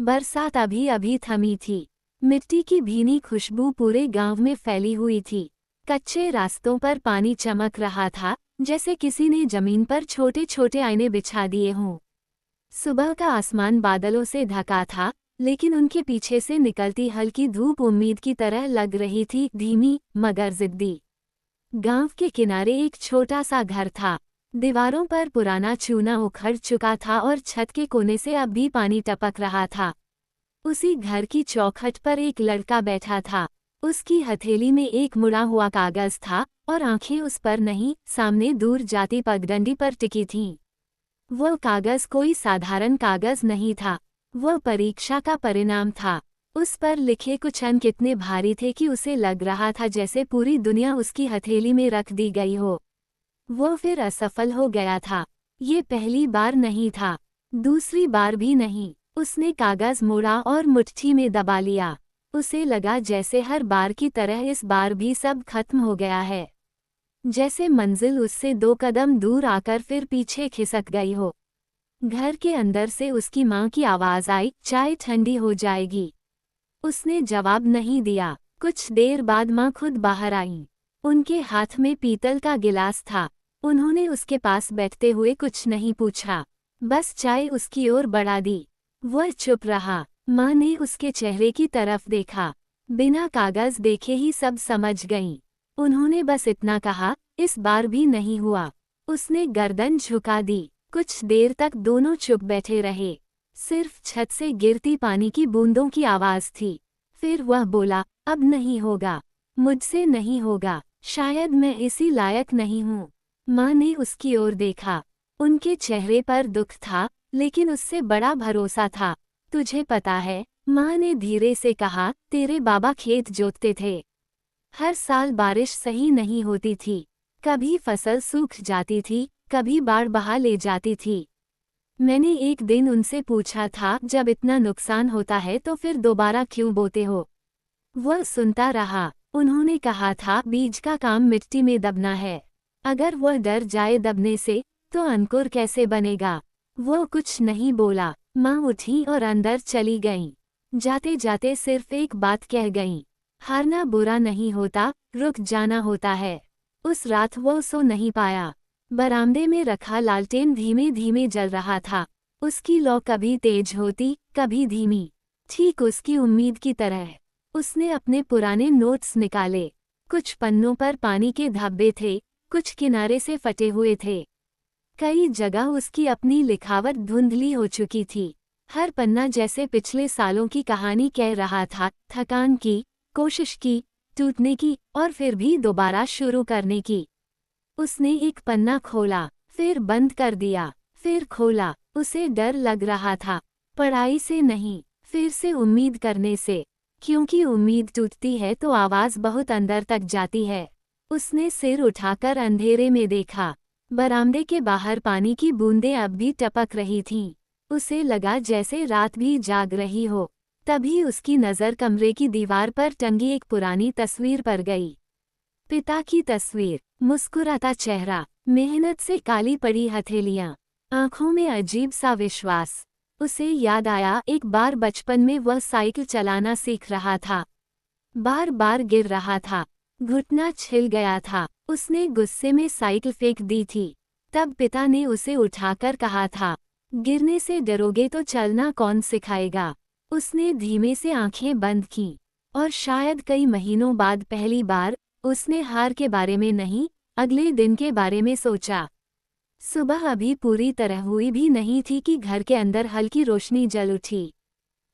बरसात अभी अभी थमी थी। मिट्टी की भीनी खुशबू पूरे गांव में फैली हुई थी। कच्चे रास्तों पर पानी चमक रहा था, जैसे किसी ने जमीन पर छोटे छोटे आईने बिछा दिए हों। सुबह का आसमान बादलों से ढका था, लेकिन उनके पीछे से निकलती हल्की धूप उम्मीद की तरह लग रही थी, धीमी मगर जिद्दी। गांव के किनारे एक छोटा सा घर था। दीवारों पर पुराना चूना उखड़ चुका था और छत के कोने से अब भी पानी टपक रहा था। उसी घर की चौखट पर एक लड़का बैठा था। उसकी हथेली में एक मुड़ा हुआ कागज था और आंखें उस पर नहीं, सामने दूर जाती पगडंडी पर टिकी थीं। वह कागज कोई साधारण कागज नहीं था, वह परीक्षा का परिणाम था। उस पर लिखे कुछ अंक इतने भारी थे कि उसे लग रहा था जैसे पूरी दुनिया उसकी हथेली में रख दी गई हो। वह फिर असफल हो गया था। ये पहली बार नहीं था, दूसरी बार भी नहीं। उसने कागज मोड़ा और मुट्ठी में दबा लिया। उसे लगा जैसे हर बार की तरह इस बार भी सब खत्म हो गया है, जैसे मंजिल उससे 2 कदम दूर आकर फिर पीछे खिसक गई हो। घर के अंदर से उसकी माँ की आवाज़ आई, चाय ठंडी हो जाएगी। उसने जवाब नहीं दिया। कुछ देर बाद माँ खुद बाहर आईं। उनके हाथ में पीतल का गिलास था। उन्होंने उसके पास बैठते हुए कुछ नहीं पूछा, बस चाय उसकी ओर बढ़ा दी। वह चुप रहा। माँ ने उसके चेहरे की तरफ देखा। बिना कागज देखे ही सब समझ गईं। उन्होंने बस इतना कहा, इस बार भी नहीं हुआ। उसने गर्दन झुका दी। कुछ देर तक दोनों चुप बैठे रहे। सिर्फ छत से गिरती पानी की बूंदों की आवाज़ थी। फिर वह बोला, अब नहीं होगा, मुझसे नहीं होगा, शायद मैं इसी लायक नहीं हूँ। माँ ने उसकी ओर देखा। उनके चेहरे पर दुख था, लेकिन उससे बड़ा भरोसा था। तुझे पता है, माँ ने धीरे से कहा, तेरे बाबा खेत जोतते थे। हर साल बारिश सही नहीं होती थी। कभी फसल सूख जाती थी, कभी बाढ़ बहा ले जाती थी। मैंने एक दिन उनसे पूछा था, जब इतना नुकसान होता है तो फिर दोबारा क्यों बोते हो? वह सुनता रहा। उन्होंने कहा था, बीज का काम मिट्टी में दबना है। अगर वह डर जाए दबने से, तो अंकुर कैसे बनेगा? वह कुछ नहीं बोला। माँ उठी और अंदर चली गईं। जाते जाते सिर्फ एक बात कह गईं, हारना बुरा नहीं होता, रुक जाना होता है। उस रात वो सो नहीं पाया। बरामदे में रखा लालटेन धीमे धीमे जल रहा था। उसकी लौ कभी तेज होती, कभी धीमी, ठीक उसकी उम्मीद की तरह। उसने अपने पुराने नोट्स निकाले। कुछ पन्नों पर पानी के धब्बे थे, कुछ किनारे से फटे हुए थे। कई जगह उसकी अपनी लिखावट धुंधली हो चुकी थी। हर पन्ना जैसे पिछले सालों की कहानी कह रहा था, थकान की, कोशिश की, टूटने की, और फिर भी दोबारा शुरू करने की। उसने एक पन्ना खोला, फिर बंद कर दिया, फिर खोला। उसे डर लग रहा था, पढ़ाई से नहीं, फिर से उम्मीद करने से, क्योंकि उम्मीद टूटती है तो आवाज़ बहुत अंदर तक जाती है। उसने सिर उठाकर अंधेरे में देखा। बरामदे के बाहर पानी की बूंदें अब भी टपक रही थीं। उसे लगा जैसे रात भी जाग रही हो। तभी उसकी नज़र कमरे की दीवार पर टंगी एक पुरानी तस्वीर पर गई। पिता की तस्वीर, मुस्कुराता चेहरा, मेहनत से काली पड़ी हथेलियां, आंखों में अजीब सा विश्वास। उसे याद आया, एक बार बचपन में वह साइकिल चलाना सीख रहा था। बार बार गिर रहा था, घुटना छिल गया था। उसने गुस्से में साइकिल फेंक दी थी। तब पिता ने उसे उठाकर कहा था, गिरने से डरोगे तो चलना कौन सिखाएगा? उसने धीमे से आंखें बंद कीं, और शायद कई महीनों बाद पहली बार उसने हार के बारे में नहीं, अगले दिन के बारे में सोचा। सुबह अभी पूरी तरह हुई भी नहीं थी कि घर के अंदर हल्की रोशनी जल उठी।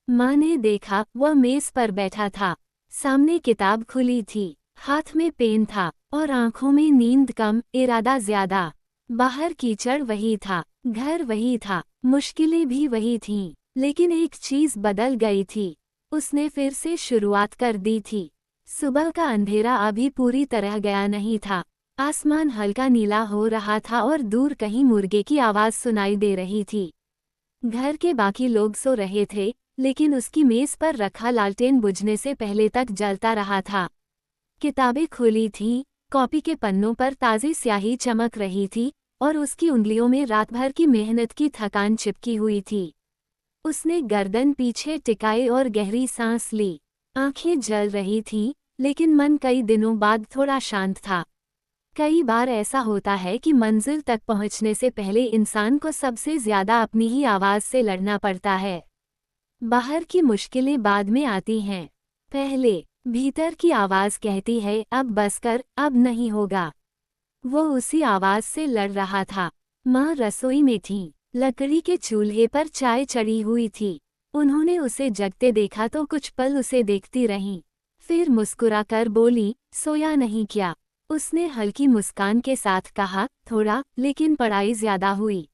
माँ ने देखा, वह मेज पर बैठा था। सामने किताब खुली थी, हाथ में पेन था, और आंखों में नींद कम, इरादा ज्यादा। बाहर कीचड़ वही था, घर वही था, मुश्किलें भी वही थीं, लेकिन एक चीज बदल गई थी। उसने फिर से शुरुआत कर दी थी। सुबह का अंधेरा अभी पूरी तरह गया नहीं था। आसमान हल्का नीला हो रहा था और दूर कहीं मुर्गे की आवाज़ सुनाई दे रही थी। घर के बाकी लोग सो रहे थे, लेकिन उसकी मेज पर रखा लालटेन बुझने से पहले तक जलता रहा था। किताबें खुली थीं, कॉपी के पन्नों पर ताज़ी स्याही चमक रही थी, और उसकी उंगलियों में रात भर की मेहनत की थकान चिपकी हुई थी। उसने गर्दन पीछे टिकाई और गहरी सांस ली। आंखें जल रही थीं, लेकिन मन कई दिनों बाद थोड़ा शांत था। कई बार ऐसा होता है कि मंजिल तक पहुंचने से पहले इंसान को सबसे ज्यादा अपनी ही आवाज से लड़ना पड़ता है। बाहर की मुश्किलें बाद में आती हैं। पहले भीतर की आवाज कहती है, अब बस कर, अब नहीं होगा। वो उसी आवाज से लड़ रहा था। माँ रसोई में थीं। लकड़ी के चूल्हे पर चाय चढ़ी हुई थी। उन्होंने उसे जगते देखा तो कुछ पल उसे देखती रहीं। फिर मुस्कुराकर बोली, सोया नहीं क्या? उसने हल्की मुस्कान के साथ कहा, थोड़ा, लेकिन पढ़ाई ज्यादा हुई।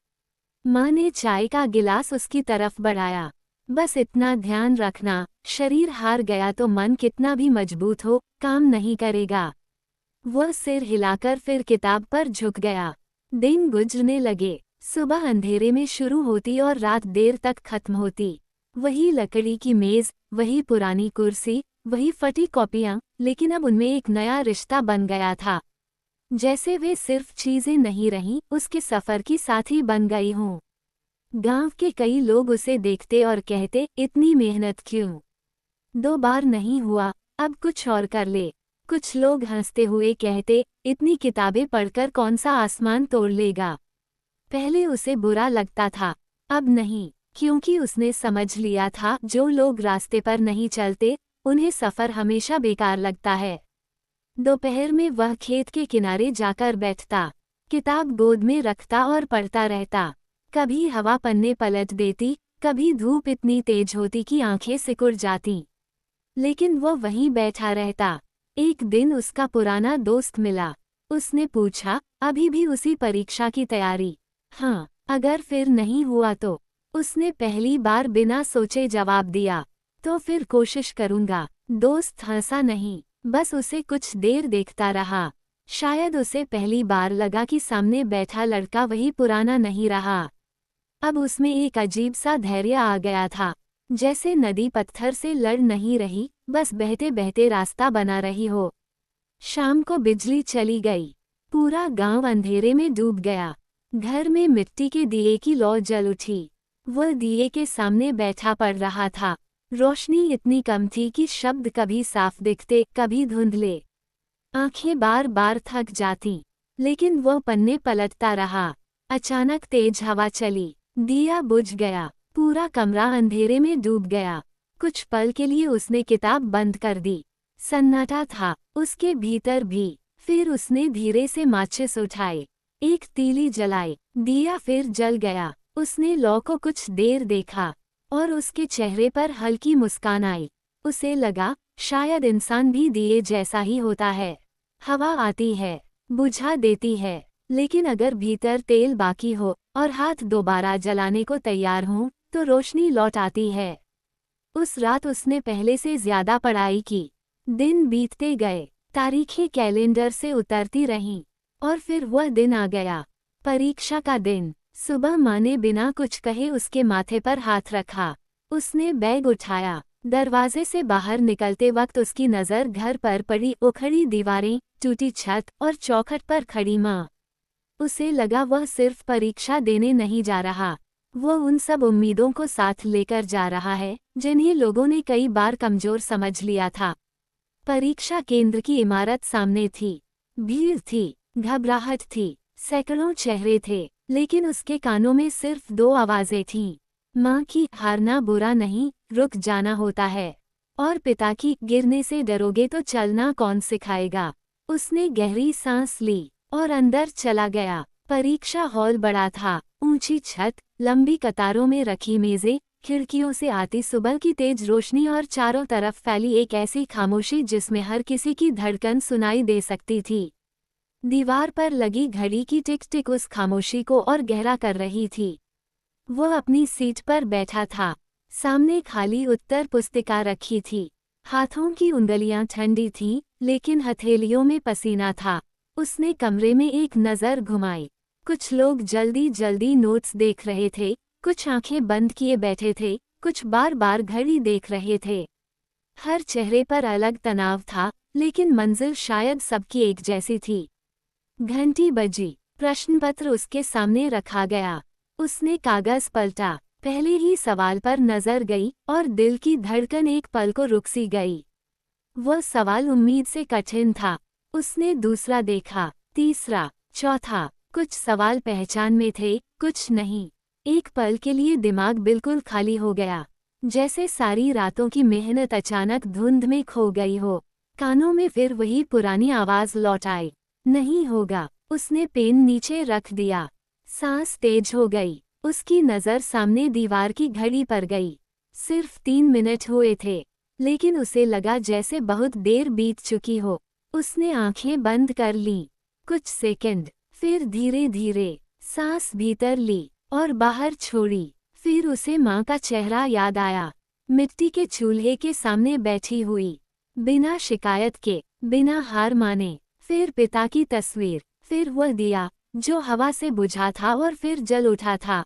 माँ ने चाय का गिलास उसकी तरफ बढ़ाया। बस इतना ध्यान रखना, शरीर हार गया तो मन कितना भी मजबूत हो, काम नहीं करेगा। वह सिर हिलाकर फिर किताब पर झुक गया। दिन गुजरने लगे। सुबह अंधेरे में शुरू होती और रात देर तक खत्म होती। वही लकड़ी की मेज, वही पुरानी कुर्सी, वही फटी कॉपियां, लेकिन अब उनमें एक नया रिश्ता बन गया था। जैसे वे सिर्फ चीजें नहीं रहीं, उसके सफर की साथी बन गई हों। गांव के कई लोग उसे देखते और कहते, इतनी मेहनत क्यों? 2 बार नहीं हुआ, अब कुछ और कर ले। कुछ लोग हंसते हुए कहते, इतनी किताबें पढ़कर कौन सा आसमान तोड़ लेगा? पहले उसे बुरा लगता था, अब नहीं, क्योंकि उसने समझ लिया था जो लोग रास्ते पर नहीं चलते, उन्हें सफर हमेशा बेकार लगता है। दोपहर में वह खेत के किनारे जाकर बैठता, किताब गोद में रखता और पढ़ता रहता। कभी हवा पन्ने पलट देती, कभी धूप इतनी तेज होती कि आंखें सिकुड़ जातीं। लेकिन वो वहीं बैठा रहता। एक दिन उसका पुराना दोस्त मिला। उसने पूछा, अभी भी उसी परीक्षा की तैयारी? हाँ, अगर फिर नहीं हुआ तो? उसने पहली बार बिना सोचे जवाब दिया। तो फिर कोशिश करूंगा। दोस्त हंसा नहीं, बस उसे कुछ देर देखता रहा। शायद उसे पहली बार लगा कि सामने बैठा लड़का वही पुराना नहीं रहा। अब उसमें एक अजीब सा धैर्य आ गया था, जैसे नदी पत्थर से लड़ नहीं रही, बस बहते बहते रास्ता बना रही हो। शाम को बिजली चली गई। पूरा गांव अंधेरे में डूब गया। घर में मिट्टी के दिए की लौ जल उठी। वह दिए के सामने बैठा पड़ रहा था। रोशनी इतनी कम थी कि शब्द कभी साफ दिखते, कभी धुंधले। आंखें बार बार थक जाती, लेकिन वह पन्ने पलटता रहा। अचानक तेज हवा चली, दिया बुझ गया। पूरा कमरा अंधेरे में डूब गया। कुछ पल के लिए उसने किताब बंद कर दी। सन्नाटा था, उसके भीतर भी। फिर उसने धीरे से माचिस उठाए, एक तीली जलाई, दिया फिर जल गया। उसने लौ को कुछ देर देखा और उसके चेहरे पर हल्की मुस्कान आई। उसे लगा, शायद इंसान भी दिए जैसा ही होता है। हवा आती है, बुझा देती है, लेकिन अगर भीतर तेल बाकी हो और हाथ दोबारा जलाने को तैयार हों, तो रोशनी लौट आती है। उस रात उसने पहले से ज्यादा पढ़ाई की। दिन बीतते गए, तारीखें कैलेंडर से उतरती रहीं, और फिर वह दिन आ गया, परीक्षा का दिन। सुबह माँ ने बिना कुछ कहे उसके माथे पर हाथ रखा। उसने बैग उठाया। दरवाजे से बाहर निकलते वक्त उसकी नज़र घर पर पड़ी उखड़ी दीवारें, टूटी छत और चौखट पर खड़ी माँ। उसे लगा वह सिर्फ परीक्षा देने नहीं जा रहा, वह उन सब उम्मीदों को साथ लेकर जा रहा है जिन्हें लोगों ने कई बार कमजोर समझ लिया था। परीक्षा केंद्र की इमारत सामने थी। भीड़ थी, घबराहट थी, सैकड़ों चेहरे थे, लेकिन उसके कानों में सिर्फ 2 आवाजें थीं। माँ की, हारना बुरा नहीं, रुक जाना होता है। और पिता की, गिरने से डरोगे तो चलना कौन सिखाएगा। उसने गहरी सांस ली और अंदर चला गया। परीक्षा हॉल बड़ा था, ऊंची छत, लंबी कतारों में रखी मेजें, खिड़कियों से आती सुबह की तेज रोशनी और चारों तरफ फैली एक ऐसी खामोशी जिसमें हर किसी की धड़कन सुनाई दे सकती थी। दीवार पर लगी घड़ी की टिक टिक उस खामोशी को और गहरा कर रही थी। वह अपनी सीट पर बैठा था। सामने खाली उत्तर पुस्तिका रखी थी। हाथों की उंगलियां ठंडी थीं, लेकिन हथेलियों में पसीना था। उसने कमरे में एक नज़र घुमाई। कुछ लोग जल्दी जल्दी नोट्स देख रहे थे, कुछ आंखें बंद किए बैठे थे, कुछ बार बार घड़ी देख रहे थे। हर चेहरे पर अलग तनाव था, लेकिन मंजिल शायद सबकी एक जैसी थी। घंटी बजी, प्रश्नपत्र उसके सामने रखा गया। उसने कागज पलटा, पहले ही सवाल पर नजर गई और दिल की धड़कन एक पल को रुक सी गई। वह सवाल उम्मीद से कठिन था। उसने दूसरा देखा, तीसरा, चौथा। कुछ सवाल पहचान में थे, कुछ नहीं। एक पल के लिए दिमाग बिल्कुल खाली हो गया, जैसे सारी रातों की मेहनत अचानक धुंध में खो गई हो। कानों में फिर वही पुरानी आवाज लौट आई, नहीं होगा। उसने पेन नीचे रख दिया। सांस तेज हो गई। उसकी नज़र सामने दीवार की घड़ी पर गई। सिर्फ 3 मिनट हुए थे, लेकिन उसे लगा जैसे बहुत देर बीत चुकी हो। उसने आंखें बंद कर लीं। कुछ सेकंड, फिर धीरे धीरे सांस भीतर ली और बाहर छोड़ी। फिर उसे माँ का चेहरा याद आया, मिट्टी के चूल्हे के सामने बैठी हुई, बिना शिकायत के, बिना हार माने। फिर पिता की तस्वीर, फिर वह दिया जो हवा से बुझा था और फिर जल उठा था।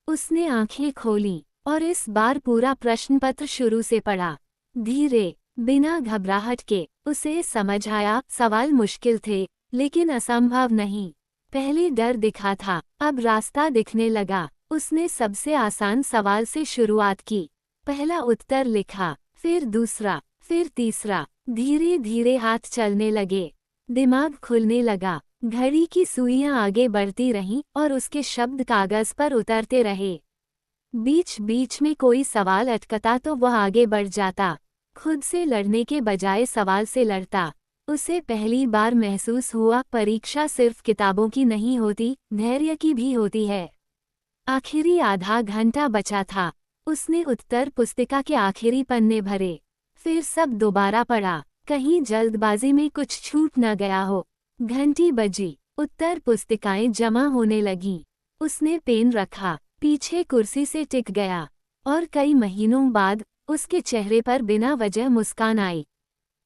उसने आंखें खोलीं और इस बार पूरा प्रश्न पत्र शुरू से पढ़ा। धीरे, बिना घबराहट के। उसे समझ आया सवाल मुश्किल थे, लेकिन असंभव नहीं। पहले डर दिखा था, अब रास्ता दिखने लगा। उसने सबसे आसान सवाल से शुरुआत की। पहला उत्तर लिखा, फिर दूसरा, फिर तीसरा। धीरे धीरे हाथ चलने लगे, दिमाग खुलने लगा। घड़ी की सुइयां आगे बढ़ती रहीं और उसके शब्द कागज पर उतरते रहे। बीच बीच में कोई सवाल अटकता तो वह आगे बढ़ जाता, खुद से लड़ने के बजाय सवाल से लड़ता। उसे पहली बार महसूस हुआ परीक्षा सिर्फ किताबों की नहीं होती, धैर्य की भी होती है। आखिरी आधा घंटा बचा था। उसने उत्तर पुस्तिका के आखिरी पन्ने भरे, फिर सब दोबारा पढ़ा, कहीं जल्दबाजी में कुछ छूट न गया हो। घंटी बजी, उत्तर पुस्तिकाएं जमा होने लगीं। उसने पेन रखा, पीछे कुर्सी से टिक गया, और कई महीनों बाद उसके चेहरे पर बिना वजह मुस्कान आई।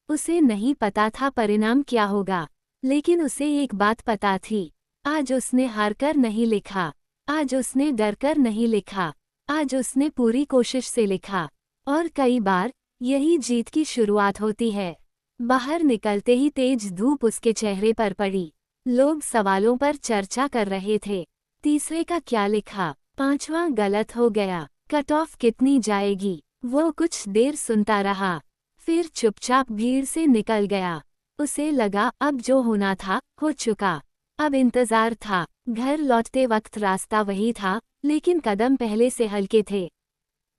उसे नहीं पता था परिणाम क्या होगा, लेकिन उसे एक बात पता थी, आज उसने हारकर नहीं लिखा, आज उसने डरकर नहीं लिखा, आज उसने पूरी कोशिश से लिखा। और कई बार यही जीत की शुरुआत होती है। बाहर निकलते ही तेज धूप उसके चेहरे पर पड़ी। लोग सवालों पर चर्चा कर रहे थे। तीसरे का क्या लिखा, पांचवां गलत हो गया, कट ऑफ कितनी जाएगी। वो कुछ देर सुनता रहा, फिर चुपचाप भीड़ से निकल गया। उसे लगा अब जो होना था हो चुका, अब इंतजार था। घर लौटते वक्त रास्ता वही था, लेकिन कदम पहले से हल्के थे।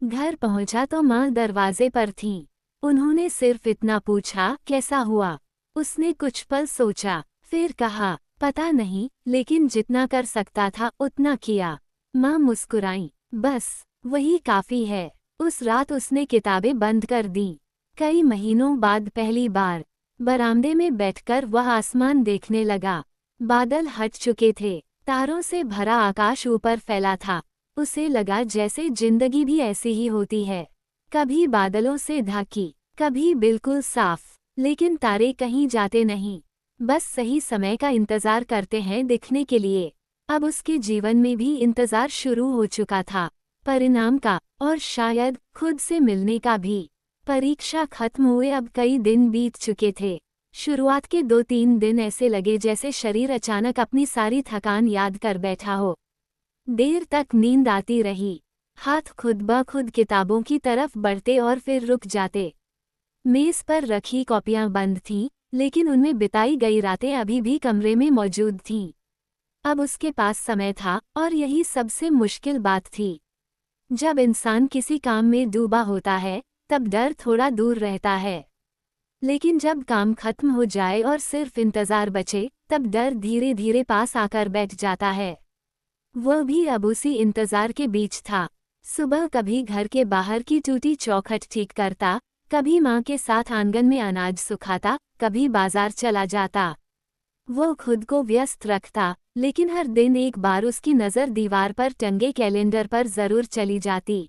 घर पहुंचा तो माँ दरवाजे पर थीं। उन्होंने सिर्फ इतना पूछा, कैसा हुआ। उसने कुछ पल सोचा, फिर कहा, पता नहीं, लेकिन जितना कर सकता था उतना किया। माँ मुस्कुराईं, बस वही काफी है। उस रात उसने किताबें बंद कर दीं। कई महीनों बाद पहली बार बरामदे में बैठकर वह आसमान देखने लगा। बादल हट चुके थे, तारों से भरा आकाश ऊपर फैला था। उसे लगा जैसे जिंदगी भी ऐसी ही होती है, कभी बादलों से ढकी, कभी बिल्कुल साफ, लेकिन तारे कहीं जाते नहीं, बस सही समय का इंतजार करते हैं दिखने के लिए। अब उसके जीवन में भी इंतजार शुरू हो चुका था, परिणाम का, और शायद खुद से मिलने का भी। परीक्षा खत्म हुए अब कई दिन बीत चुके थे। शुरुआत के 2-3 दिन ऐसे लगे जैसे शरीर अचानक अपनी सारी थकान याद कर बैठा हो। देर तक नींद आती रही, हाथ खुद ब खुद किताबों की तरफ बढ़ते और फिर रुक जाते। मेज पर रखी कॉपियां बंद थीं, लेकिन उनमें बिताई गई रातें अभी भी कमरे में मौजूद थीं। अब उसके पास समय था, और यही सबसे मुश्किल बात थी। जब इंसान किसी काम में डूबा होता है, तब डर थोड़ा दूर रहता है, लेकिन जब काम खत्म हो जाए और सिर्फ इंतजार बचे, तब डर धीरे धीरे पास आकर बैठ जाता है। वह भी अब उसी इंतजार के बीच था। सुबह कभी घर के बाहर की टूटी चौखट ठीक करता, कभी माँ के साथ आंगन में अनाज सुखाता, कभी बाजार चला जाता। वो खुद को व्यस्त रखता, लेकिन हर दिन एक बार उसकी नज़र दीवार पर टंगे कैलेंडर पर जरूर चली जाती।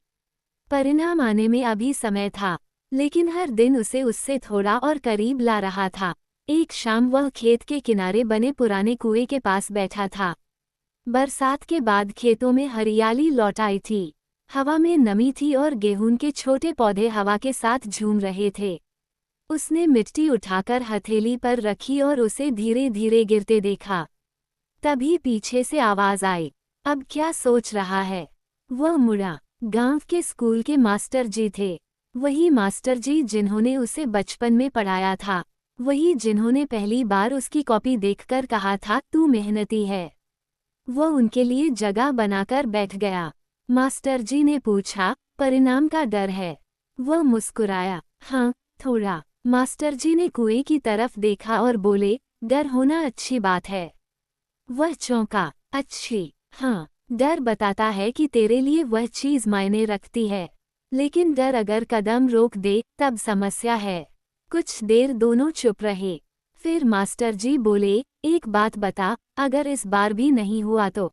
परिणाम आने में अभी समय था, लेकिन हर दिन उसे उससे थोड़ा और करीब ला रहा था। एक शाम वह खेत के किनारे बने पुराने कुएं के पास बैठा था। बरसात के बाद खेतों में हरियाली लौट आई थी, हवा में नमी थी और गेहूं के छोटे पौधे हवा के साथ झूम रहे थे। उसने मिट्टी उठाकर हथेली पर रखी और उसे धीरे धीरे गिरते देखा। तभी पीछे से आवाज आई, अब क्या सोच रहा है। वह मुड़ा, गांव के स्कूल के मास्टर जी थे। वही मास्टर जी जिन्होंने उसे बचपन में पढ़ाया था, वही जिन्होंने पहली बार उसकी कॉपी देखकर कहा था तू मेहनती है। वो उनके लिए जगह बनाकर बैठ गया। मास्टर जी ने पूछा, परिणाम का डर है? वो मुस्कुराया, हाँ, थोड़ा। मास्टर जी ने कुएं की तरफ देखा और बोले, डर होना अच्छी बात है। वह चौंका, अच्छी? हाँ, डर बताता है कि तेरे लिए वह चीज मायने रखती है। लेकिन डर अगर कदम रोक दे तब समस्या है। कुछ देर दोनों चुप रहे। फिर मास्टर जी बोले, एक बात बता, अगर इस बार भी नहीं हुआ तो?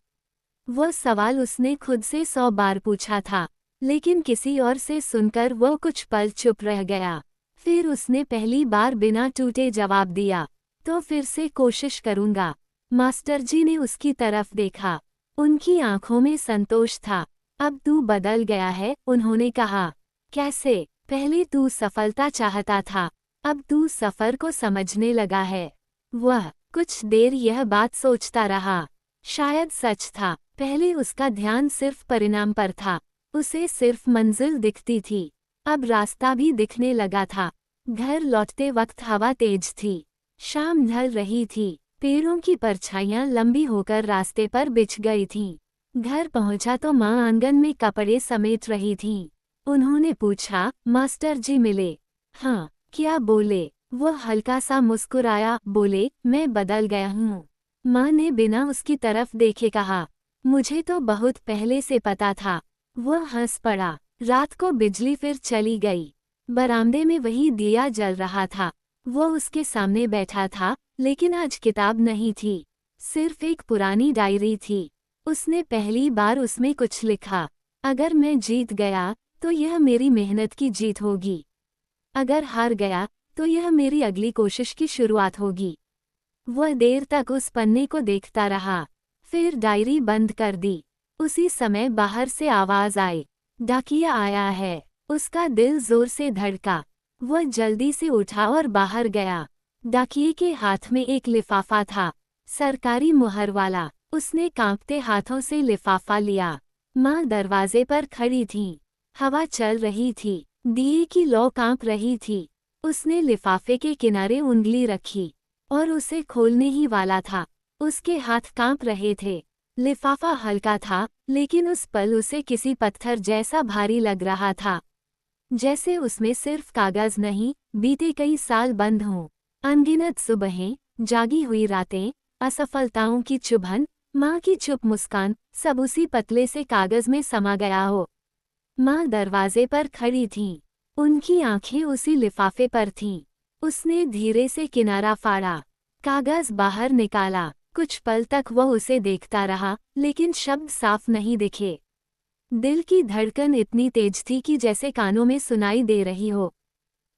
वह सवाल उसने खुद से 100 बार पूछा था, लेकिन किसी और से सुनकर वह कुछ पल चुप रह गया। फिर उसने पहली बार बिना टूटे जवाब दिया, तो फिर से कोशिश करूंगा। मास्टर जी ने उसकी तरफ देखा। उनकी आंखों में संतोष था। अब तू बदल गया है, उन्होंने कहा। कैसे? पहले तू सफलता चाहता था, अब तू सफर को समझने लगा है। वह कुछ देर यह बात सोचता रहा। शायद सच था, पहले उसका ध्यान सिर्फ परिणाम पर था। उसे सिर्फ मंजिल दिखती थी। अब रास्ता भी दिखने लगा था। घर लौटते वक्त हवा तेज थी। शाम ढल रही थी। पेड़ों की परछाइयां लंबी होकर रास्ते पर बिछ गई थीं। घर पहुंचा तो माँ आंगन में कपड़े समेट रही थीं। उन्होंने पूछा, मास्टर जी मिले? हाँ। क्या बोले? वह हल्का सा मुस्कुराया, बोले, मैं बदल गया हूँ। माँ ने बिना उसकी तरफ देखे कहा, मुझे तो बहुत पहले से पता था। वह हंस पड़ा। रात को बिजली फिर चली गई। बरामदे में वही दिया जल रहा था। वह उसके सामने बैठा था, लेकिन आज किताब नहीं थी, सिर्फ एक पुरानी डायरी थी। उसने पहली बार उसमें कुछ लिखा, अगर मैं जीत गया तो यह मेरी मेहनत की जीत होगी। अगर हार गया तो यह मेरी अगली कोशिश की शुरुआत होगी। वह देर तक उस पन्ने को देखता रहा, फिर डायरी बंद कर दी। उसी समय बाहर से आवाज आई, डाकिया आया है। उसका दिल जोर से धड़का। वह जल्दी से उठा और बाहर गया। डाकिये के हाथ में एक लिफाफा था, सरकारी मुहर वाला। उसने कांपते हाथों से लिफाफा लिया। माँ दरवाजे पर खड़ी थीं। हवा चल रही थी, दिए की लौ कांप रही थी। उसने लिफाफे के किनारे उंगली रखी और उसे खोलने ही वाला था। उसके हाथ कांप रहे थे। लिफाफा हल्का था, लेकिन उस पल उसे किसी पत्थर जैसा भारी लग रहा था। जैसे उसमें सिर्फ कागज नहीं, बीते कई साल बंद हों। अनगिनत सुबहें, जागी हुई रातें, असफलताओं की चुभन, माँ की चुप मुस्कान, सब उसी पतले से कागज में समा गया हो। माँ दरवाजे पर खड़ी थीं। उनकी आंखें उसी लिफाफे पर थीं। उसने धीरे से किनारा फाड़ा, कागज बाहर निकाला। कुछ पल तक वह उसे देखता रहा, लेकिन शब्द साफ नहीं दिखे। दिल की धड़कन इतनी तेज थी कि जैसे कानों में सुनाई दे रही हो।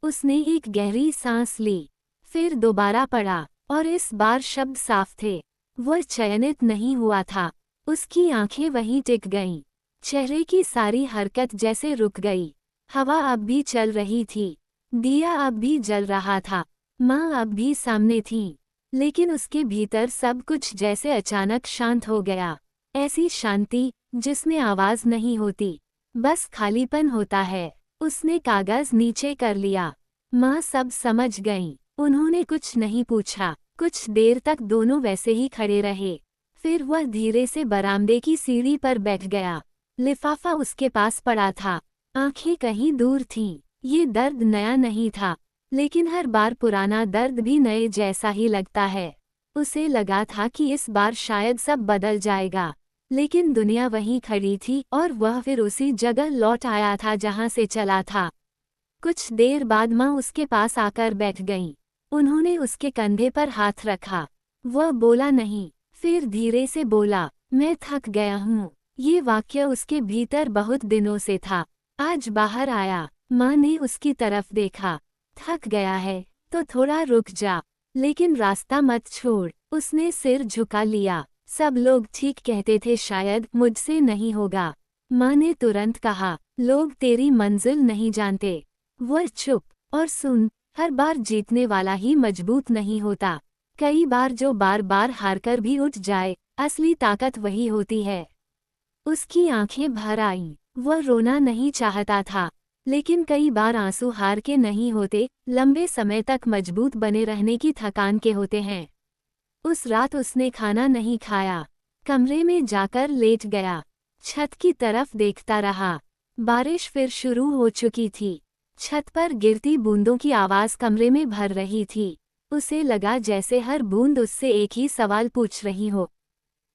उसने एक गहरी सांस ली, फिर दोबारा पढ़ा, और इस बार शब्द साफ थे। वह चयनित नहीं हुआ था। उसकी आंखें वहीं टिक गईं। चेहरे की सारी हरकत जैसे रुक गई। हवा अब भी चल रही थी। दिया अब भी जल रहा था। माँ अब भी सामने थी। लेकिन उसके भीतर सब कुछ जैसे अचानक शांत हो गया। ऐसी शांति जिसमें आवाज नहीं होती, बस खालीपन होता है। उसने कागज नीचे कर लिया। माँ सब समझ गईं। उन्होंने कुछ नहीं पूछा। कुछ देर तक दोनों वैसे ही खड़े रहे। फिर वह धीरे से बरामदे की सीढ़ी पर बैठ गया। लिफाफा उसके पास पड़ा था। आंखें कहीं दूर थीं। ये दर्द नया नहीं था, लेकिन हर बार पुराना दर्द भी नए जैसा ही लगता है। उसे लगा था कि इस बार शायद सब बदल जाएगा, लेकिन दुनिया वहीं खड़ी थी और वह फिर उसी जगह लौट आया था जहां से चला था। कुछ देर बाद माँ उसके पास आकर बैठ गईं। उन्होंने उसके कंधे पर हाथ रखा। वह बोला नहीं, फिर धीरे से बोला, मैं थक गया हूँ। ये वाक्य उसके भीतर बहुत दिनों से था, आज बाहर आया। माँ ने उसकी तरफ देखा। थक गया है तो थोड़ा रुक जा, लेकिन रास्ता मत छोड़। उसने सिर झुका लिया। सब लोग ठीक कहते थे, शायद मुझसे नहीं होगा। माँ ने तुरंत कहा, लोग तेरी मंजिल नहीं जानते। वह चुप, और सुन, हर बार जीतने वाला ही मजबूत नहीं होता। कई बार जो बार बार हारकर भी उठ जाए, असली ताकत वही होती है। उसकी आंखें भर आईं। वह रोना नहीं चाहता था, लेकिन कई बार आंसू हार के नहीं होते, लंबे समय तक मजबूत बने रहने की थकान के होते हैं। उस रात उसने खाना नहीं खाया, कमरे में जाकर लेट गया, छत की तरफ देखता रहा। बारिश फिर शुरू हो चुकी थी। छत पर गिरती बूंदों की आवाज कमरे में भर रही थी। उसे लगा जैसे हर बूंद उससे एक ही सवाल पूछ रही हो।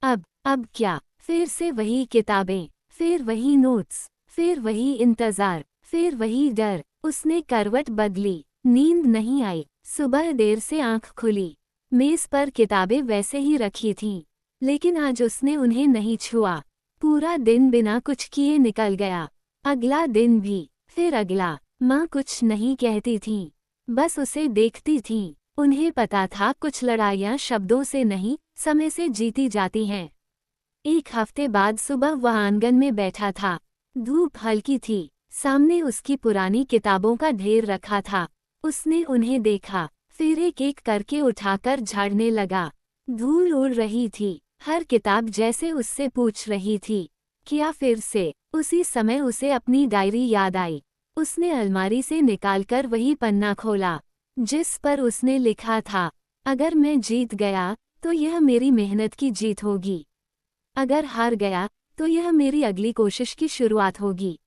अब क्या? फिर से वही किताबें, फिर वही नोट्स, फिर वही इंतजार, फिर वही डर। उसने करवट बदली, नींद नहीं आई। सुबह देर से आंख खुली, मेज पर किताबें वैसे ही रखी थीं, लेकिन आज उसने उन्हें नहीं छुआ। पूरा दिन बिना कुछ किए निकल गया, अगला दिन भी, फिर अगला। माँ कुछ नहीं कहती थीं, बस उसे देखती थीं। उन्हें पता था कुछ लड़ाइयाँ शब्दों से नहीं, समय से जीती जाती हैं। एक हफ्ते बाद सुबह वह आंगन में बैठा था। धूप हल्की थी, सामने उसकी पुरानी किताबों का ढेर रखा था। उसने उन्हें देखा, फिर एक एक करके उठाकर झाड़ने लगा। धूल उड़ रही थी, हर किताब जैसे उससे पूछ रही थी, क्या फिर से? उसी समय उसे अपनी डायरी याद आई। उसने अलमारी से निकालकर वही पन्ना खोला, जिस पर उसने लिखा था, अगर मैं जीत गया तो यह मेरी मेहनत की जीत होगी, अगर हार गया तो यह मेरी अगली कोशिश की शुरुआत होगी।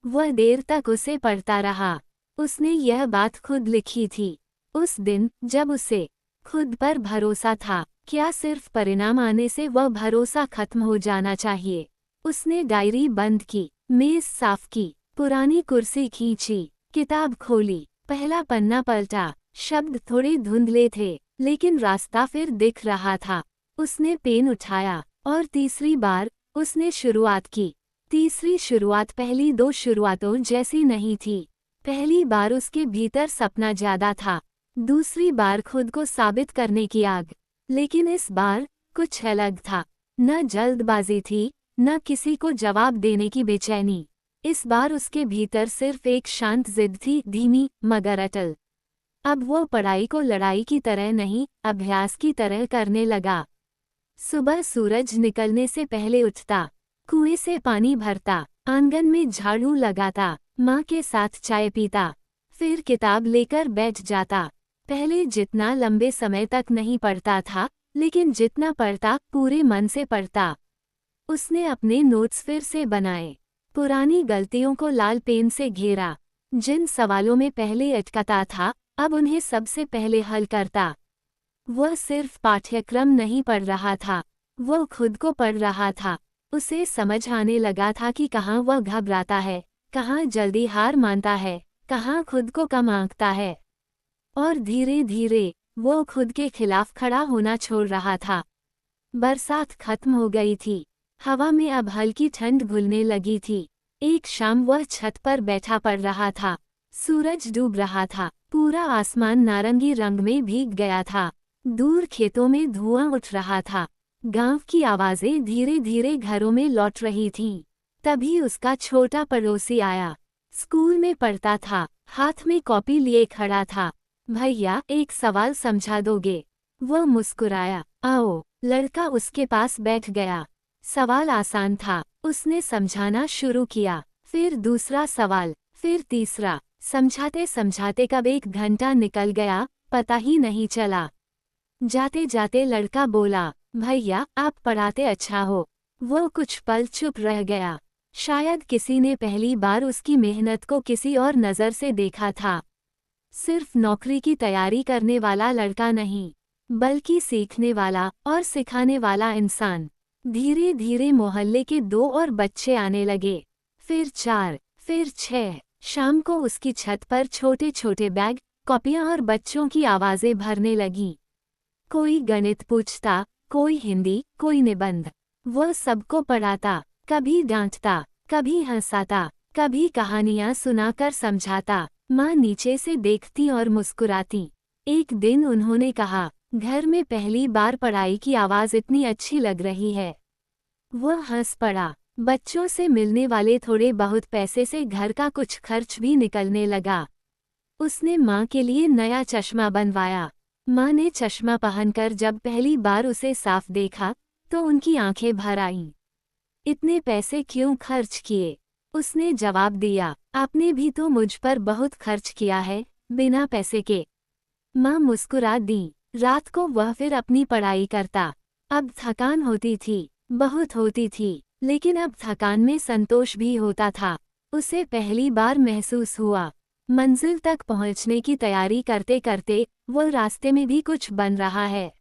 वह देर तक उसे पढ़ता रहा। उसने यह बात खुद लिखी थी। उस दिन जब उसे खुद पर भरोसा था, क्या सिर्फ परिणाम आने से वह भरोसा खत्म हो जाना चाहिए? उसने डायरी बंद की, मेज साफ की, पुरानी कुर्सी खींची, किताब खोली, पहला पन्ना पलटा। शब्द थोड़े धुंधले थे, लेकिन रास्ता फिर दिख रहा था। उसने पेन उठाया और तीसरी बार उसने शुरुआत की। तीसरी शुरुआत पहली दो शुरुआतों जैसी नहीं थी। पहली बार उसके भीतर सपना ज्यादा था, दूसरी बार खुद को साबित करने की आग। लेकिन इस बार कुछ अलग था। न जल्दबाजी थी, न किसी को जवाब देने की बेचैनी। इस बार उसके भीतर सिर्फ एक शांत जिद थी, धीमी मगर अटल। अब वो पढ़ाई को लड़ाई की तरह नहीं, अभ्यास की तरह करने लगा। सुबह सूरज निकलने से पहले उठता, कुएं से पानी भरता, आंगन में झाड़ू लगाता, माँ के साथ चाय पीता, फिर किताब लेकर बैठ जाता। पहले जितना लंबे समय तक नहीं पढ़ता था, लेकिन जितना पढ़ता पूरे मन से पढ़ता। उसने अपने नोट्स फिर से बनाए, पुरानी गलतियों को लाल पेन से घेरा। जिन सवालों में पहले अटकता था, अब उन्हें सबसे पहले हल करता। वह सिर्फ पाठ्यक्रम नहीं पढ़ रहा था, वह खुद को पढ़ रहा था। उसे समझ आने लगा था कि कहाँ वह घबराता है, कहाँ जल्दी हार मानता है, कहाँ खुद को कम आंकता है। और धीरे धीरे वो खुद के खिलाफ खड़ा होना छोड़ रहा था। बरसात खत्म हो गई थी, हवा में अब हल्की ठंड घुलने लगी थी। एक शाम वह छत पर बैठा पड़ रहा था। सूरज डूब रहा था, पूरा आसमान नारंगी रंग में भीग गया था। दूर खेतों में धुआं उठ रहा था, गांव की आवाजें धीरे धीरे घरों में लौट रही थीं। तभी उसका छोटा पड़ोसी आया, स्कूल में पढ़ता था, हाथ में कॉपी लिए खड़ा था। भैया, एक सवाल समझा दोगे? वह मुस्कुराया। आओ। लड़का उसके पास बैठ गया। सवाल आसान था, उसने समझाना शुरू किया। फिर दूसरा सवाल, फिर तीसरा। समझाते समझाते कब 1 घंटा निकल गया, पता ही नहीं चला। जाते जाते लड़का बोला, भैया आप पढ़ाते अच्छा हो। वो कुछ पल चुप रह गया। शायद किसी ने पहली बार उसकी मेहनत को किसी और नज़र से देखा था। सिर्फ नौकरी की तैयारी करने वाला लड़का नहीं, बल्कि सीखने वाला और सिखाने वाला इंसान। धीरे धीरे मोहल्ले के 2 और बच्चे आने लगे, फिर 4, फिर 6। शाम को उसकी छत पर छोटे छोटे बैग, कॉपियां और बच्चों की आवाज़ें भरने लगीं। कोई गणित पूछता, कोई हिंदी, कोई निबंध। वह सबको पढ़ाता, कभी डांटता, कभी हंसाता, कभी कहानियां सुनाकर समझाता। माँ नीचे से देखती और मुस्कुराती। एक दिन उन्होंने कहा, घर में पहली बार पढ़ाई की आवाज़ इतनी अच्छी लग रही है। वह हंस पड़ा। बच्चों से मिलने वाले थोड़े बहुत पैसे से घर का कुछ खर्च भी निकलने लगा। उसने माँ के लिए नया चश्मा बनवाया। माँ ने चश्मा पहनकर जब पहली बार उसे साफ देखा, तो उनकी आंखें भर आईं। इतने पैसे क्यों खर्च किए? उसने जवाब दिया, आपने भी तो मुझ पर बहुत खर्च किया है, बिना पैसे के। माँ मुस्कुरा दी। रात को वह फिर अपनी पढ़ाई करता। अब थकान होती थी, बहुत होती थी, लेकिन अब थकान में संतोष भी होता था। उसे पहली बार महसूस हुआ, मंजिल तक पहुंचने की तैयारी करते करते वो रास्ते में भी कुछ बन रहा है।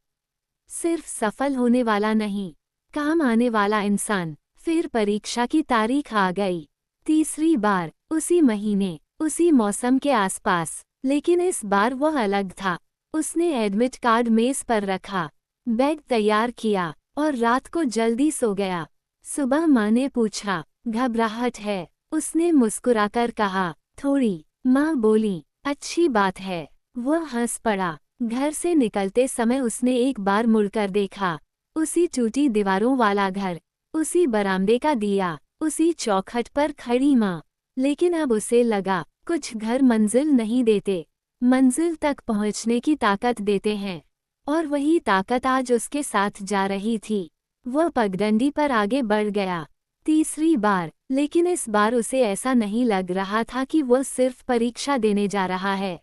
सिर्फ सफल होने वाला नहीं, काम आने वाला इंसान। फिर परीक्षा की तारीख आ गई। तीसरी बार, उसी महीने, उसी मौसम के आसपास, लेकिन इस बार वह अलग था। उसने एडमिट कार्ड मेज पर रखा, बैग तैयार किया और रात को जल्दी सो गया। सुबह माँ ने पूछा, घबराहट है? उसने मुस्कुराकर कहा, थोड़ी। माँ बोली, अच्छी बात है। वह हंस पड़ा। घर से निकलते समय उसने एक बार मुड़कर देखा। उसी टूटी दीवारों वाला घर, उसी बरामदे का दिया, उसी चौखट पर खड़ी माँ। लेकिन अब उसे लगा, कुछ घर मंजिल नहीं देते, मंजिल तक पहुँचने की ताकत देते हैं। और वही ताकत आज उसके साथ जा रही थी। वह पगडंडी पर आगे बढ़ गया। तीसरी बार, लेकिन इस बार उसे ऐसा नहीं लग रहा था कि वह सिर्फ परीक्षा देने जा रहा है।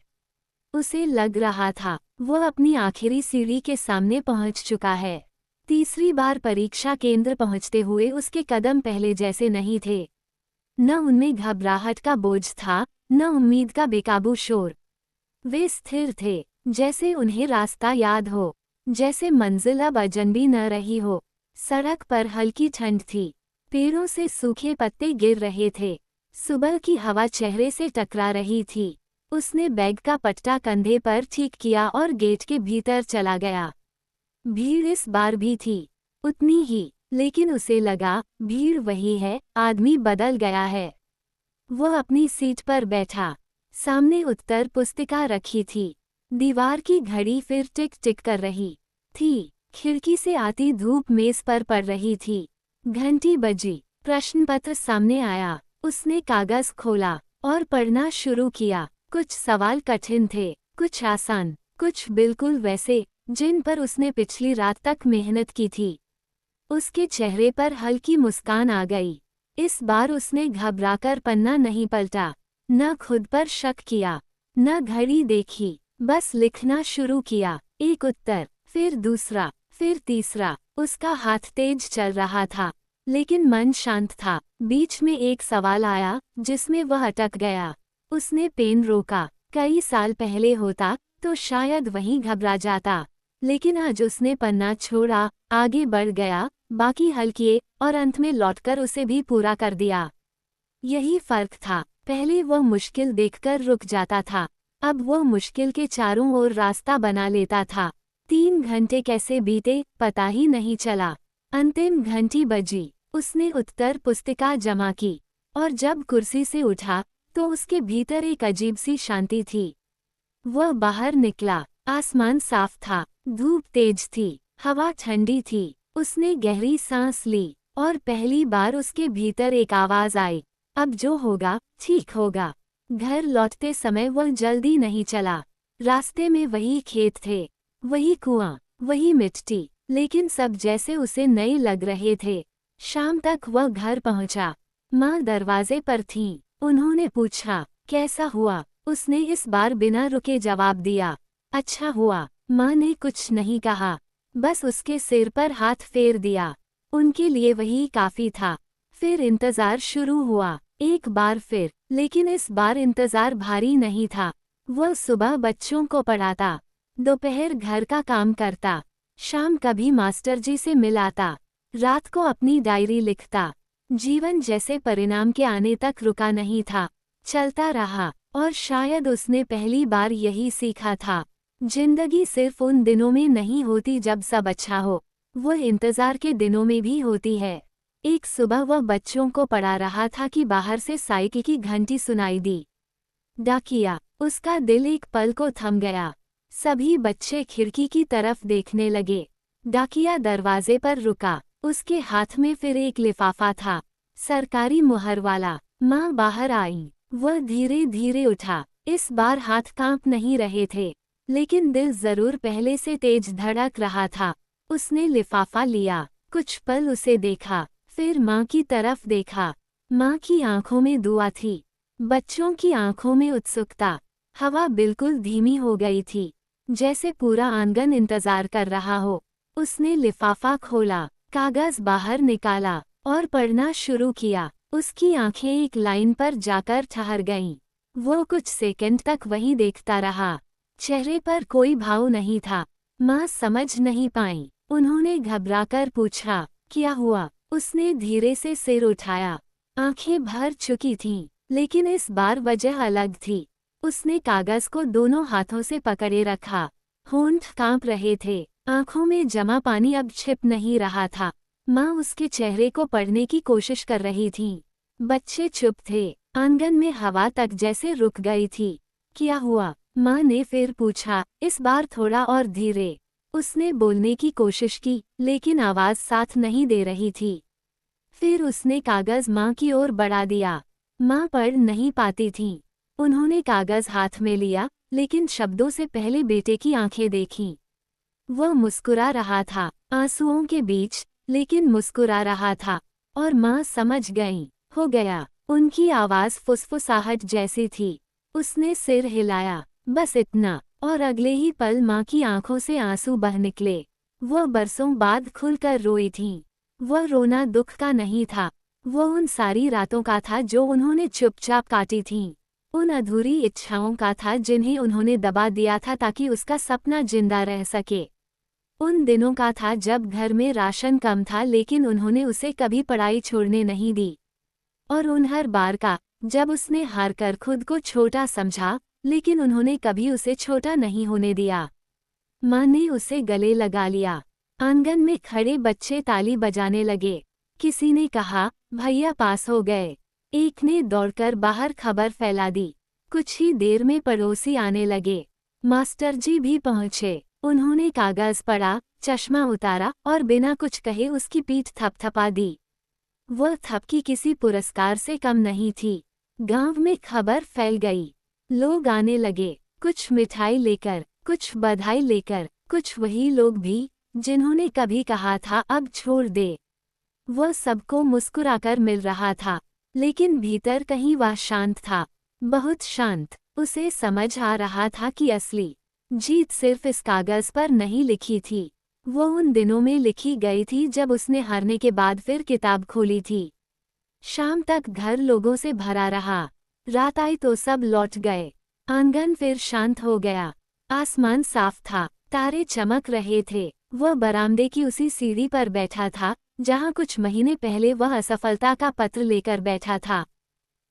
उसे लग रहा था, वह अपनी आखिरी सीढ़ी के सामने पहुंच चुका है। तीसरी बार परीक्षा केंद्र पहुंचते हुए उसके कदम पहले जैसे नहीं थे। न उनमें घबराहट का बोझ था, न उम्मीद का बेकाबू शोर। वे स्थिर थे, जैसे उन्हें रास्ता याद हो, जैसे मंजिल अब अजनबी न रही हो। सड़क पर हल्की ठंड थी, पेड़ों से सूखे पत्ते गिर रहे थे, सुबह की हवा चेहरे से टकरा रही थी। उसने बैग का पट्टा कंधे पर ठीक किया और गेट के भीतर चला गया। भीड़ इस बार भी थी, उतनी ही, लेकिन उसे लगा, भीड़ वही है, आदमी बदल गया है। वह अपनी सीट पर बैठा। सामने उत्तर पुस्तिका रखी थी। दीवार की घड़ी फिर टिक टिक कर रही थी। खिड़की से आती धूप मेज पर पड़ रही थी। घंटी बजी, प्रश्न पत्र सामने आया। उसने कागज खोला और पढ़ना शुरू किया। कुछ सवाल कठिन थे, कुछ आसान, कुछ बिल्कुल वैसे जिन पर उसने पिछली रात तक मेहनत की थी। उसके चेहरे पर हल्की मुस्कान आ गई। इस बार उसने घबराकर पन्ना नहीं पलटा, न खुद पर शक किया, न घड़ी देखी, बस लिखना शुरू किया। एक उत्तर, फिर दूसरा, फिर तीसरा। उसका हाथ तेज चल रहा था, लेकिन मन शांत था। बीच में एक सवाल आया, जिसमें वह अटक गया। उसने पेन रोका। कई साल पहले होता तो शायद वहीं घबरा जाता, लेकिन आज उसने पन्ना छोड़ा, आगे बढ़ गया, बाकी हल किए और अंत में लौटकर उसे भी पूरा कर दिया। यही फर्क था। पहले वह मुश्किल देखकर रुक जाता था, अब वह मुश्किल के चारों ओर रास्ता बना लेता था। 3 घंटे कैसे बीते पता ही नहीं चला। अंतिम घंटी बजी। उसने उत्तर पुस्तिका जमा की और जब कुर्सी से उठा तो उसके भीतर एक अजीब सी शांति थी। वह बाहर निकला। आसमान साफ था, धूप तेज थी, हवा ठंडी थी। उसने गहरी सांस ली और पहली बार उसके भीतर एक आवाज आई, अब जो होगा ठीक होगा। घर लौटते समय वह जल्दी नहीं चला। रास्ते में वही खेत थे, वही कुआं, वही मिट्टी, लेकिन सब जैसे उसे नए लग रहे थे। शाम तक वह घर पहुंचा। माँ दरवाजे पर थीं। उन्होंने पूछा, कैसा हुआ? उसने इस बार बिना रुके जवाब दिया, अच्छा हुआ। माँ ने कुछ नहीं कहा, बस उसके सिर पर हाथ फेर दिया। उनके लिए वही काफी था। फिर इंतजार शुरू हुआ, एक बार फिर, लेकिन इस बार इंतजार भारी नहीं था। वह सुबह बच्चों को पढ़ाता, दोपहर घर का काम करता, शाम कभी मास्टर जी से मिल आता, रात को अपनी डायरी लिखता। जीवन जैसे परिणाम के आने तक रुका नहीं था, चलता रहा। और शायद उसने पहली बार यही सीखा था, जिंदगी सिर्फ उन दिनों में नहीं होती जब सब अच्छा हो, वह इंतजार के दिनों में भी होती है। एक सुबह वह बच्चों को पढ़ा रहा था कि बाहर से साइकिल की घंटी सुनाई दी। डाकिया। उसका दिल एक पल को थम गया। सभी बच्चे खिड़की की तरफ देखने लगे। डाकिया दरवाजे पर रुका। उसके हाथ में फिर एक लिफाफा था, सरकारी मुहर वाला। माँ बाहर आई। वह धीरे धीरे उठा। इस बार हाथ कांप नहीं रहे थे, लेकिन दिल जरूर पहले से तेज धड़क रहा था। उसने लिफाफा लिया, कुछ पल उसे देखा, फिर माँ की तरफ देखा। माँ की आंखों में दुआ थी, बच्चों की आंखों में उत्सुकता। हवा बिल्कुल धीमी हो गई थी, जैसे पूरा आंगन इंतजार कर रहा हो। उसने लिफाफा खोला, कागज बाहर निकाला और पढ़ना शुरू किया। उसकी आंखें एक लाइन पर जाकर ठहर गईं। वो कुछ सेकंड तक वहीं देखता रहा। चेहरे पर कोई भाव नहीं था। माँ समझ नहीं पाई। उन्होंने घबराकर पूछा, क्या हुआ? उसने धीरे से सिर उठाया। आंखें भर चुकी थीं, लेकिन इस बार वजह अलग थी। उसने कागज को दोनों हाथों से पकड़े रखा। होंठ कांप रहे थे, आंखों में जमा पानी अब छिप नहीं रहा था। माँ उसके चेहरे को पढ़ने की कोशिश कर रही थीं। बच्चे चुप थे, आंगन में हवा तक जैसे रुक गई थी। क्या हुआ? माँ ने फिर पूछा, इस बार थोड़ा और धीरे। उसने बोलने की कोशिश की, लेकिन आवाज़ साथ नहीं दे रही थी। फिर उसने कागज माँ की ओर बढ़ा दिया। माँ पढ़ नहीं पाती थीं। उन्होंने कागज हाथ में लिया, लेकिन शब्दों से पहले बेटे की आंखें देखीं। वह मुस्कुरा रहा था, आंसुओं के बीच, लेकिन मुस्कुरा रहा था। और माँ समझ गईं, हो गया। उनकी आवाज़ फुसफुसाहट जैसी थी। उसने सिर हिलाया, बस इतना, और अगले ही पल माँ की आंखों से आंसू बह निकले। वह बरसों बाद खुलकर रोई थीं। वह रोना दुख का नहीं था, वह उन सारी रातों का था जो उन्होंने चुपचाप काटी थीं। उन अधूरी इच्छाओं का था जिन्हें उन्होंने दबा दिया था ताकि उसका सपना जिंदा रह सके। उन दिनों का था जब घर में राशन कम था, लेकिन उन्होंने उसे कभी पढ़ाई छोड़ने नहीं दी। और उन हर बार का, जब उसने हार कर खुद को छोटा समझा, लेकिन उन्होंने कभी उसे छोटा नहीं होने दिया। माँ ने उसे गले लगा लिया। आंगन में खड़े बच्चे ताली बजाने लगे। किसी ने कहा, भैया पास हो गए। एक ने दौड़कर बाहर खबर फैला दी। कुछ ही देर में पड़ोसी आने लगे। मास्टर जी भी पहुंचे। उन्होंने कागज पढ़ा, चश्मा उतारा और बिना कुछ कहे उसकी पीठ थपथपा दी। वह थपकी किसी पुरस्कार से कम नहीं थी। गांव में खबर फैल गई। लोग आने लगे, कुछ मिठाई लेकर, कुछ बधाई लेकर, कुछ वही लोग भी जिन्होंने कभी कहा था अब छोड़ दे। वह सबको मुस्कुराकर मिल रहा था, लेकिन भीतर कहीं वह शांत था, बहुत शांत। उसे समझ आ रहा था कि असली जीत सिर्फ इस कागज पर नहीं लिखी थी, वो उन दिनों में लिखी गई थी जब उसने हारने के बाद फिर किताब खोली थी। शाम तक घर लोगों से भरा रहा। रात आई तो सब लौट गए। आंगन फिर शांत हो गया। आसमान साफ था, तारे चमक रहे थे। वह बरामदे की उसी सीढ़ी पर बैठा था जहां कुछ महीने पहले वह असफलता का पत्र लेकर बैठा था।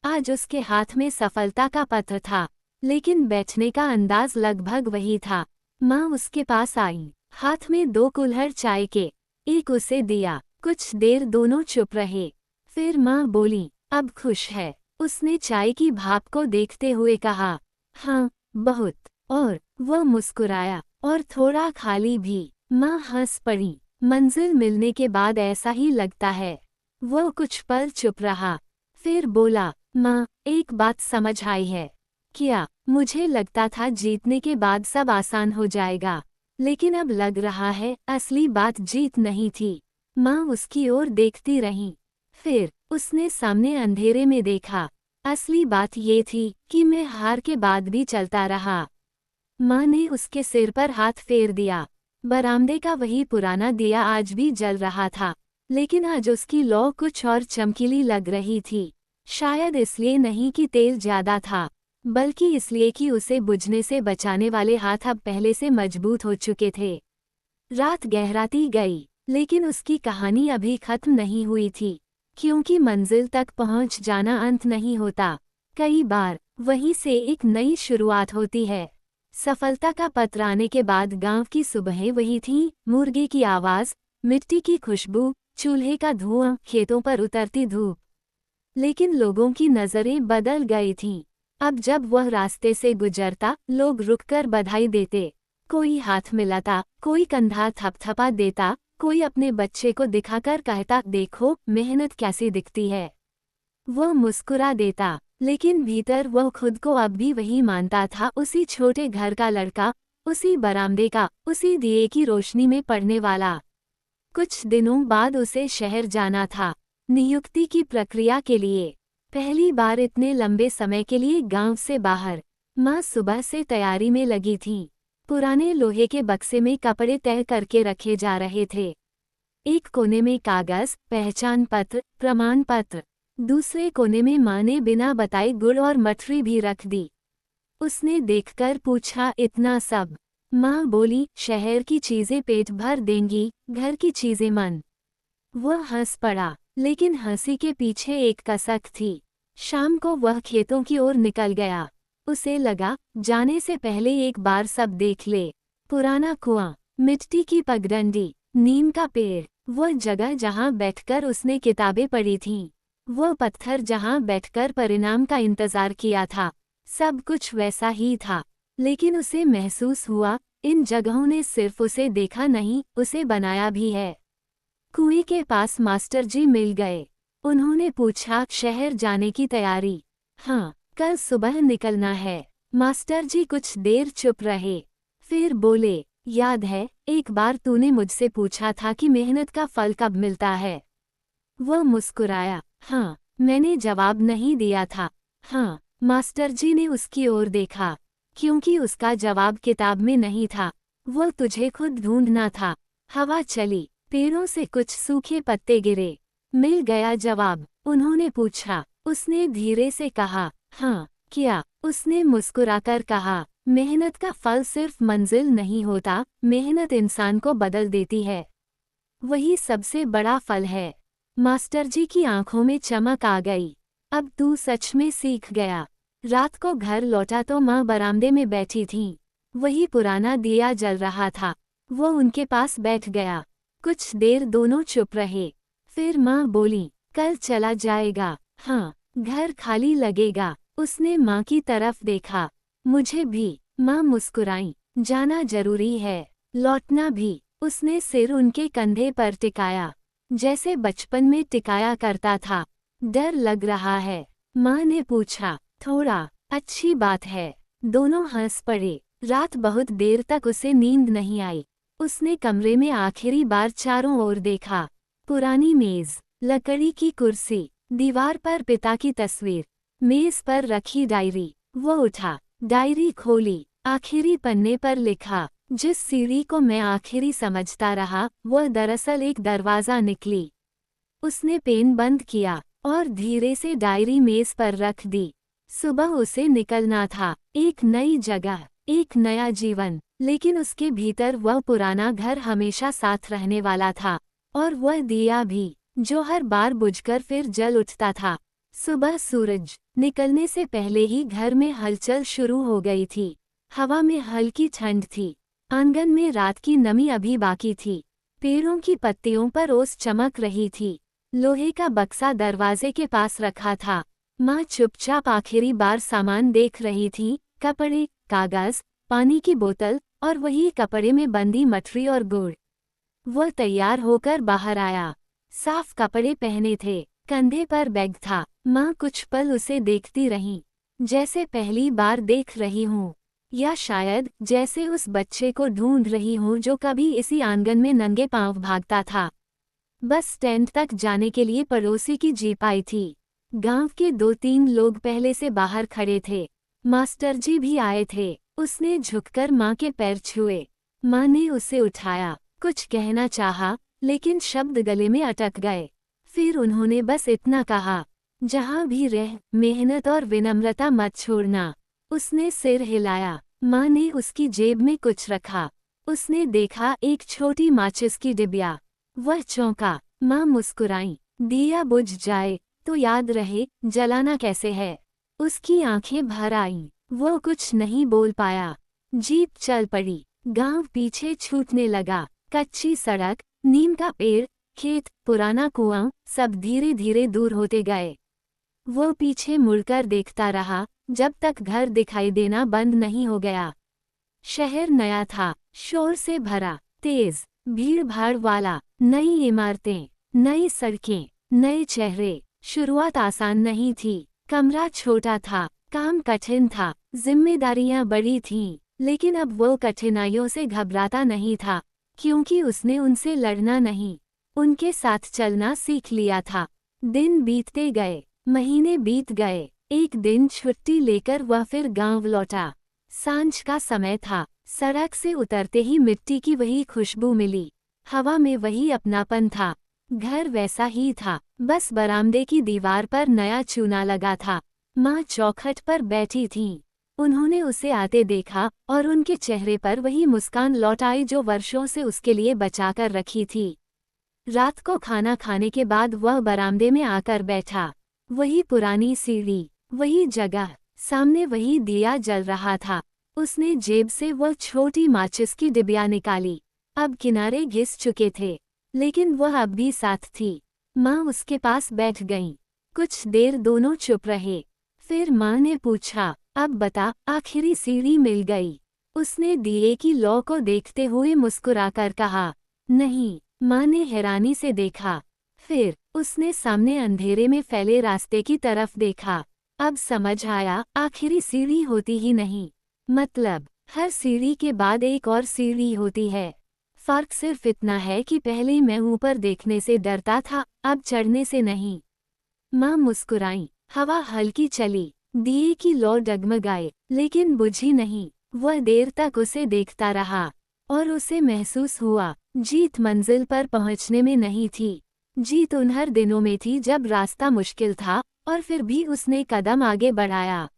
आज उसके हाथ में सफलता का पत्र था, लेकिन बैठने का अंदाज लगभग वही था। माँ उसके पास आई, हाथ में 2 कुल्हड़ चाय के। एक उसे दिया। कुछ देर दोनों चुप रहे। फिर माँ बोली, अब खुश है? उसने चाय की भाप को देखते हुए कहा, हाँ, बहुत। और वह मुस्कुराया, और थोड़ा खाली भी। माँ हंस पड़ी। मंजिल मिलने के बाद ऐसा ही लगता है। वह कुछ पल चुप रहा, फिर बोला, माँ, एक बात समझ आई है। क्या? मुझे लगता था जीतने के बाद सब आसान हो जाएगा, लेकिन अब लग रहा है असली बात जीत नहीं थी। माँ उसकी ओर देखती रही। फिर उसने सामने अंधेरे में देखा। असली बात ये थी कि मैं हार के बाद भी चलता रहा। माँ ने उसके सिर पर हाथ फेर दिया। बरामदे का वही पुराना दिया आज भी जल रहा था, लेकिन आज उसकी लौ कुछ और चमकीली लग रही थी। शायद इसलिए नहीं कि तेल ज्यादा था, बल्कि इसलिए कि उसे बुझने से बचाने वाले हाथ अब पहले से मजबूत हो चुके थे। रात गहराती गई, लेकिन उसकी कहानी अभी खत्म नहीं हुई थी, क्योंकि मंजिल तक पहुंच जाना अंत नहीं होता। कई बार वहीं से एक नई शुरुआत होती है। सफलता का पत्र आने के बाद गांव की सुबहें वही थीं, मुर्गे की आवाज़, मिट्टी की खुशबू, चूल्हे का धुआं, खेतों पर उतरती धूप। लेकिन लोगों की नज़रें बदल गई थीं। अब जब वह रास्ते से गुजरता, लोग रुककर बधाई देते। कोई हाथ मिलाता, कोई कंधा थपथपा देता, कोई अपने बच्चे को दिखाकर कहता, देखो मेहनत कैसी दिखती है। वह मुस्कुरा देता, लेकिन भीतर वह खुद को अब भी वही मानता था, उसी छोटे घर का लड़का, उसी बरामदे का, उसी दिए की रोशनी में पढ़ने वाला। कुछ दिनों बाद उसे शहर जाना था। नियुक्ति की प्रक्रिया के लिए पहली बार इतने लंबे समय के लिए गांव से बाहर। माँ सुबह से तैयारी में लगी थीं। पुराने लोहे के बक्से में कपड़े तय करके रखे जा रहे थे। एक कोने में कागज, पहचान पत्र, प्रमाण पत्र। दूसरे कोने में माँ ने बिना बताए गुड़ और मठरी भी रख दी। उसने देखकर पूछा, इतना सब? माँ बोली, शहर की चीजें पेट भर देंगी, घर की चीजें मन। वह हंस पड़ा, लेकिन हंसी के पीछे एक कसक थी। शाम को वह खेतों की ओर निकल गया। उसे लगा, जाने से पहले एक बार सब देख ले। पुराना कुआं, मिट्टी की पगडंडी, नीम का पेड़, वह जगह जहां बैठकर उसने किताबें पढ़ी थीं, वह पत्थर जहां बैठकर परिणाम का इंतजार किया था, सब कुछ वैसा ही था। लेकिन उसे महसूस हुआ, इन जगहों ने सिर्फ उसे देखा नहीं, उसे बनाया भी है। कुएं के पास मास्टर जी मिल गए। उन्होंने पूछा, शहर जाने की तैयारी? हाँ, कल सुबह निकलना है। मास्टर जी कुछ देर चुप रहे, फिर बोले, याद है, एक बार तूने मुझसे पूछा था कि मेहनत का फल कब मिलता है? वह मुस्कुराया। हाँ, मैंने जवाब नहीं दिया था। हाँ, मास्टर जी ने उसकी ओर देखा, क्योंकि उसका जवाब किताब में नहीं था, वह तुझे खुद ढूंढना था। हवा चली, पेड़ों से कुछ सूखे पत्ते गिरे। मिल गया जवाब? उन्होंने पूछा। उसने धीरे से कहा, हाँ। क्या? उसने मुस्कुराकर कहा, मेहनत का फल सिर्फ मंजिल नहीं होता, मेहनत इंसान को बदल देती है। वही सबसे बड़ा फल है। मास्टर जी की आंखों में चमक आ गई। अब तू सच में सीख गया। रात को घर लौटा तो माँ बरामदे में बैठी थीं। वही पुराना दिया जल रहा था। वो उनके पास बैठ गया। कुछ देर दोनों चुप रहे। फिर माँ बोली, कल चला जाएगा? हाँ, घर खाली लगेगा। उसने माँ की तरफ देखा। मुझे भी। माँ मुस्कुराई। जाना जरूरी है, लौटना भी। उसने सिर उनके कंधे पर टिकाया, जैसे बचपन में टिकाया करता था। डर लग रहा है? माँ ने पूछा। थोड़ा। अच्छी बात है। दोनों हंस पड़े। रात बहुत देर तक उसे नींद नहीं आई। उसने कमरे में आखिरी बार चारों ओर देखा। पुरानी मेज, लकड़ी की कुर्सी, दीवार पर पिता की तस्वीर, मेज पर रखी डायरी। वो उठा, डायरी खोली। आखिरी पन्ने पर लिखा, जिस सीढ़ी को मैं आखिरी समझता रहा, वह दरअसल एक दरवाज़ा निकली। उसने पेन बंद किया और धीरे से डायरी मेज पर रख दी। सुबह उसे निकलना था, एक नई जगह, एक नया जीवन। लेकिन उसके भीतर वह पुराना घर हमेशा साथ रहने वाला था, और वह दिया भी, जो हर बार बुझकर फिर जल उठता था। सुबह सूरज निकलने से पहले ही घर में हलचल शुरू हो गई थी। हवा में हल्की ठंड थी। आंगन में रात की नमी अभी बाकी थी। पेड़ों की पत्तियों पर ओस चमक रही थी। लोहे का बक्सा दरवाजे के पास रखा था। माँ चुपचाप आखिरी बार सामान देख रही थी, कपड़े, कागज, पानी की बोतल और वही कपड़े में बंधी मठरी और गुड़। वह तैयार होकर बाहर आया। साफ कपड़े पहने थे, कंधे पर बैग था। माँ कुछ पल उसे देखती रहीं, जैसे पहली बार देख रही हूँ, या शायद जैसे उस बच्चे को ढूंढ रही हूँ जो कभी इसी आंगन में नंगे पांव भागता था, बस स्टैंड तक जाने के लिए पड़ोसी की जीप आई थी। गांव के 2-3 लोग पहले से बाहर खड़े थे। मास्टर जी भी आए थे। उसने झुककर माँ के पैर छुए। माँ ने उसे उठाया, कुछ कहना चाहा, लेकिन शब्द गले में अटक गए। फिर उन्होंने बस इतना कहा, जहाँ भी रह, मेहनत और विनम्रता मत छोड़ना। उसने सिर हिलाया। माँ ने उसकी जेब में कुछ रखा। उसने देखा, एक छोटी माचिस की डिबिया। वह चौंका। माँ मुस्कुराई। दिया बुझ जाए तो याद रहे, जलाना कैसे है। उसकी आंखें भर आईं। वो कुछ नहीं बोल पाया। जीप चल पड़ी। गांव पीछे छूटने लगा। कच्ची सड़क, नीम का पेड़, खेत, पुराना कुआं, सब धीरे धीरे दूर होते गए। वो पीछे मुड़कर देखता रहा, जब तक घर दिखाई देना बंद नहीं हो गया। शहर नया था, शोर से भरा, तेज, भीड़ भाड़ वाला। नई इमारतें, नई सड़कें, नए चेहरे। शुरुआत आसान नहीं थी। कमरा छोटा था, काम कठिन था, जिम्मेदारियां बड़ी थीं। लेकिन अब वो कठिनाइयों से घबराता नहीं था, क्योंकि उसने उनसे लड़ना नहीं, उनके साथ चलना सीख लिया था। दिन बीतते गए, महीने बीत गए। एक दिन छुट्टी लेकर वह फिर गांव लौटा। सांझ का समय था। सड़क से उतरते ही मिट्टी की वही खुशबू मिली। हवा में वही अपनापन था। घर वैसा ही था, बस बरामदे की दीवार पर नया चूना लगा था। माँ चौखट पर बैठी थीं। उन्होंने उसे आते देखा और उनके चेहरे पर वही मुस्कान लौट आई जो वर्षों से उसके लिए बचाकर रखी थी। रात को खाना खाने के बाद वह बरामदे में आकर बैठा। वही पुरानी सीढ़ी, वही जगह, सामने वही दिया जल रहा था। उसने जेब से वह छोटी माचिस की डिबिया निकाली। अब किनारे घिस चुके थे, लेकिन वह अब भी साथ थी। माँ उसके पास बैठ गईं। कुछ देर दोनों चुप रहे। फिर माँ ने पूछा, अब बता, आखिरी सीढ़ी मिल गई? उसने दिए की लौ को देखते हुए मुस्कुराकर कहा, नहीं। माँ ने हैरानी से देखा। फिर उसने सामने अंधेरे में फैले रास्ते की तरफ देखा। अब समझ आया, आखिरी सीढ़ी होती ही नहीं, मतलब हर सीढ़ी के बाद एक और सीढ़ी होती है। फर्क सिर्फ इतना है कि पहले मैं ऊपर देखने से डरता था, अब चढ़ने से नहीं। माँ मुस्कुराई। हवा हल्की चली। दिए की लौ डगमगाए, लेकिन बुझी नहीं। वह देर तक उसे देखता रहा और उसे महसूस हुआ, जीत मंजिल पर पहुंचने में नहीं थी। जीत उन हर दिनों में थी जब रास्ता मुश्किल था और फिर भी उसने कदम आगे बढ़ाया।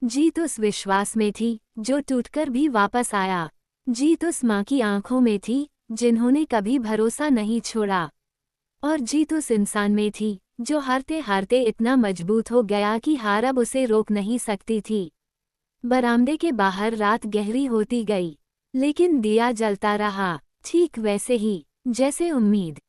जीत उस विश्वास में थी जो टूटकर भी वापस आया। जीत उस माँ की आंखों में थी जिन्होंने कभी भरोसा नहीं छोड़ा। और जीत उस इंसान में थी जो हारते हारते इतना मजबूत हो गया कि हार अब उसे रोक नहीं सकती थी। बरामदे के बाहर रात गहरी होती गई, लेकिन दिया जलता रहा, ठीक वैसे ही जैसे उम्मीद